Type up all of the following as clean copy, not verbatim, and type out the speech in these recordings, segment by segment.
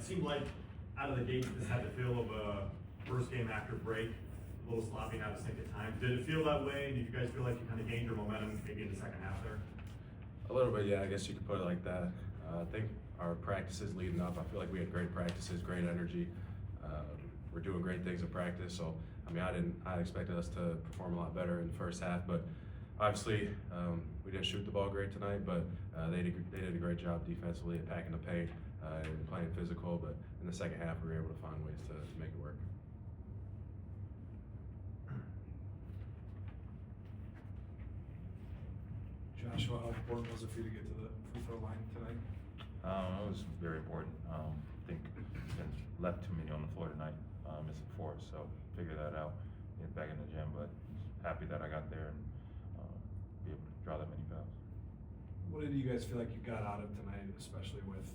seemed like out of the gate, this had the feel of a first game after break, a little sloppy, out of sync at times. Did it feel that way? Did you guys feel like you kind of gained your momentum maybe in the second half there? A little bit, yeah, I guess you could put it like that. I think our practices leading up, I feel like we had great practices, great energy. We're doing great things in practice, so I mean, I expected us to perform a lot better in the first half, but obviously we didn't shoot the ball great tonight, but they did a great job defensively at packing the paint and playing physical, but in the second half we were able to find ways to make it work. Joshua, how important was it for you to get to the free throw line tonight? It was very important. I think been left too many on the floor tonight, missing 4, so figure that out, get back in the gym, but happy that I got there and be able to draw that many fouls. What did you guys feel like you got out of tonight, especially with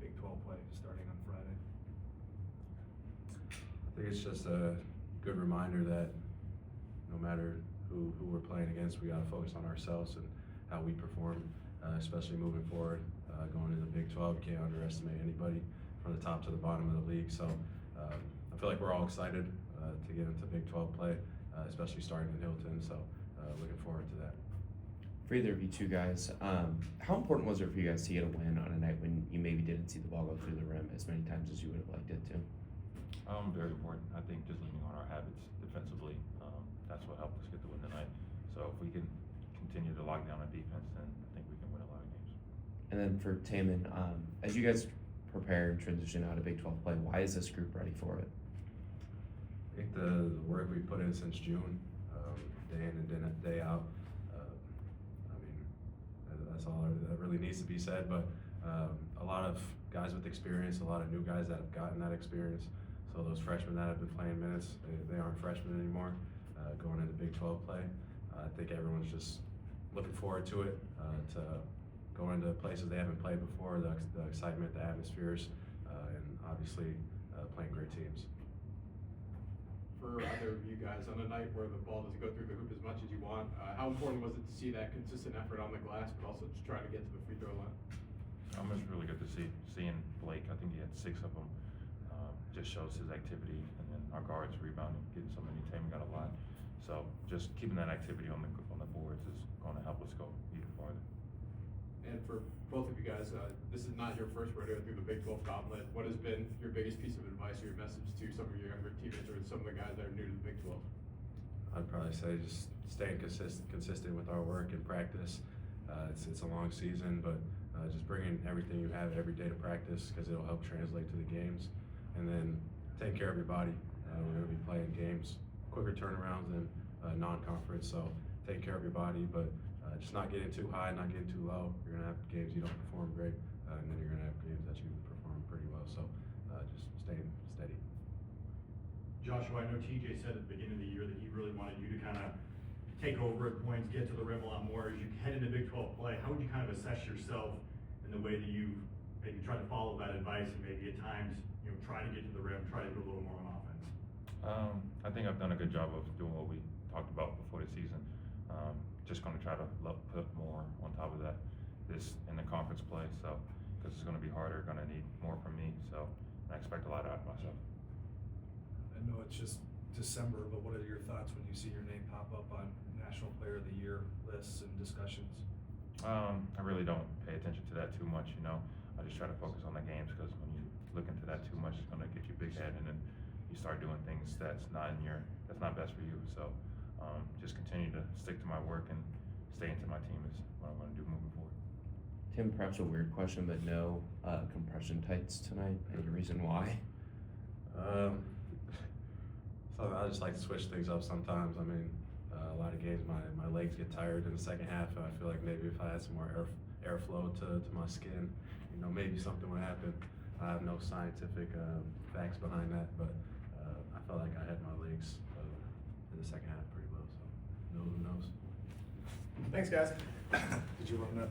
Big 12 play starting on Friday? I think it's just a good reminder that no matter who we're playing against, we got to focus on ourselves and how we perform, especially moving forward. Going into the Big 12, you can't underestimate anybody from the top to the bottom of the league. So I feel like we're all excited to get into Big 12 play, especially starting in Hilton. So looking forward to that. For either of you two guys, how important was it for you guys to get a win on a night when you maybe didn't see the ball go through the rim as many times as you would have liked it to? Very important. I think just leaning on our habits defensively, that's what helped us get the win tonight. So if we can continue to lock down our defense, then I think we can win a lot of games. And then for Tamin, as you guys prepare and transition out of Big 12 play, why is this group ready for it? I think the work we put in since June, day in and day out, I mean, that's all that really needs to be said, but a lot of guys with experience, a lot of new guys that have gotten that experience. So those freshmen that have been playing minutes, they aren't freshmen anymore, going into Big 12 play. I think everyone's just looking forward to it, to go into places they haven't played before, the excitement, the atmospheres, and obviously playing great teams. For either of you guys, on a night where the ball doesn't go through the hoop as much as you want, how important was it to see that consistent effort on the glass, but also just trying to get to the free throw line? It's really good to seeing Blake. I think he had 6 of them. Just shows his activity, and then our guards rebounding, getting so many. Tamin got a lot, so just keeping that activity on the boards is going to help us go even farther. And for both of you guys, this is not your first rodeo through the Big 12 gauntlet. What has been your biggest piece of advice or your message to some of your younger teammates or some of the guys that are new to the Big 12? I'd probably say just staying consistent with our work and practice. It's a long season, but just bringing everything you have every day to practice because it'll help translate to the games. And then take care of your body. We're going to be playing games, quicker turnarounds than non-conference, so take care of your body, but just not getting too high, not getting too low. You're going to have games you don't perform great, and then you're going to have games that you perform pretty well, so just staying steady. Joshua, I know TJ said at the beginning of the year that he really wanted you to kind of take over at points, get to the rim a lot more. As you head into Big 12 play, how would you kind of assess yourself in the way that you maybe try to follow that advice and maybe at times, try to get to the rim, try to do a little more on offense? I think I've done a good job of doing what we talked about before the season. Just going to try to put more on top of that this in the conference play, so because it's going to be harder, going to need more from me, so I expect a lot out of myself. I know it's just December, but what are your thoughts when you see your name pop up on National Player of the Year lists and discussions? I really don't pay attention to that too much, I just try to focus on the games because when you look into that too much, it's going to get you big head, and then you start doing things that's not best for you. So just continue to stick to my work and stay into my team is what I'm going to do moving forward. Tim, perhaps a weird question, but no compression tights tonight. Any reason why? So I just like to switch things up sometimes. I mean, a lot of games my legs get tired in the second half, and I feel like maybe if I had some more airflow to my skin, maybe something would happen. I have no scientific facts behind that, but I felt like I had my legs in the second half pretty well, so who knows. Thanks, guys. Did you run that by